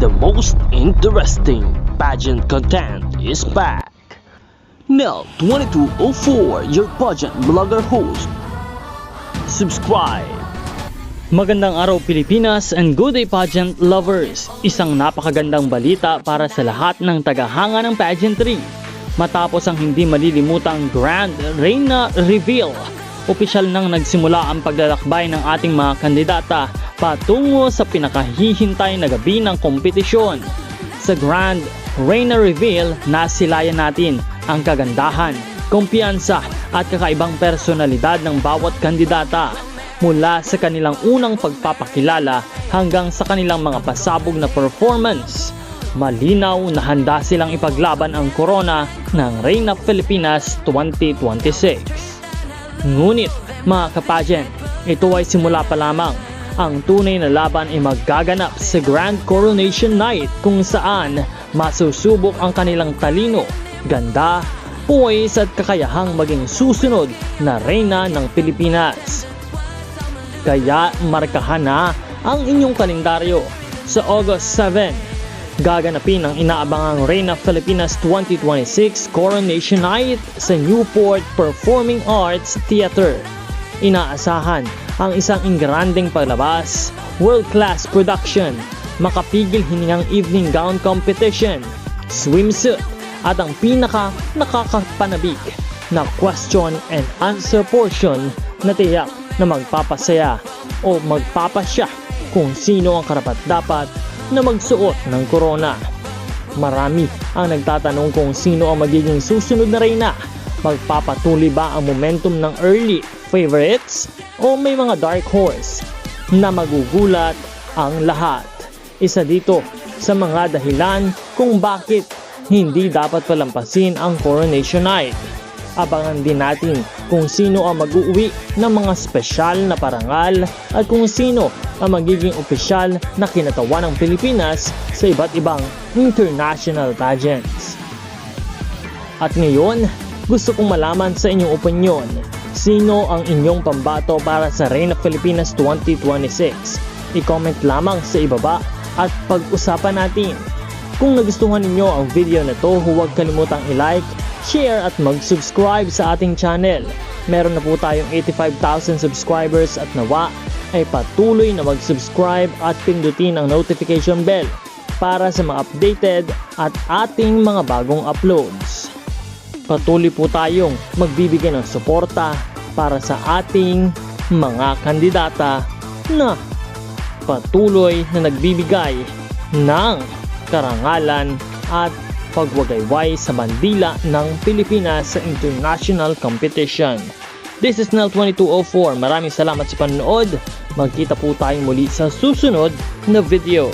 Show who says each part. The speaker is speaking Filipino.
Speaker 1: The most interesting pageant content is back. Now 2204, your pageant blogger host. Subscribe.
Speaker 2: Magandang araw Pilipinas and good day pageant lovers. Isang napakagandang balita para sa lahat ng tagahanga ng pageantry. Matapos ang hindi malilimutang Grand Reina Reveal, opisyal nang nagsimula ang paglalakbay ng ating mga kandidata patungo sa pinakahihintay na gabi ng kompetisyon. Sa Grand Reina Reveal, nasilayan natin ang kagandahan, kumpiyansa at kakaibang personalidad ng bawat kandidata. Mula sa kanilang unang pagpapakilala hanggang sa kanilang mga pasabog na performance, malinaw na handa silang ipaglaban ang korona ng Reina Filipinas 2026. Ngunit mga kapageant, ito ay simula pa lamang. Ang tunay na laban ay maggaganap sa Grand Coronation Night kung saan masusubok ang kanilang talino, ganda, poise at kakayahang maging susunod na Reyna ng Pilipinas. Kaya markahan na ang inyong kalendaryo. Sa August 7, gaganapin ang inaabangang Reina Filipinas 2026 Coronation Night sa Newport Performing Arts Theater. Inaasahan ang isang ingranding paglabas, world-class production, makapigil hiningang evening gown competition, swimsuit, at ang nakakapanabik na question and answer portion na tiyak na magpapasaya o magpapasya kung sino ang karapat-dapat na magsuot ng korona. Marami ang nagtatanong kung sino ang magiging susunod na reyna. Magpapatuloy ba ang momentum ng early favorites o may mga dark horse na magugulat ang lahat? Isa dito sa mga dahilan kung bakit hindi dapat palampasin ang Coronation Night. Abangan din natin kung sino ang mag-uuwi ng mga espesyal na parangal at kung sino ang magiging opisyal na kinatawan ng Pilipinas sa iba't ibang international pageants. At ngayon, gusto kong malaman sa inyong opinyon, sino ang inyong pambato para sa Reina Filipinas 2026? I-comment lamang sa ibaba at pag-usapan natin. Kung nagustuhan ninyo ang video na to, huwag kalimutang i-like, share at mag-subscribe sa ating channel. Meron na po tayong 85,000 subscribers at nawa ay patuloy na mag-subscribe at pindutin ang notification bell para sa mga updated at ating mga bagong uploads. Patuloy po tayong magbibigay ng suporta para sa ating mga kandidata na patuloy na nagbibigay ng karangalan at pagwagayway sa bandila ng Pilipinas sa international competition. This is Nel 2204. Maraming salamat sa panonood. Magkita po tayong muli sa susunod na video.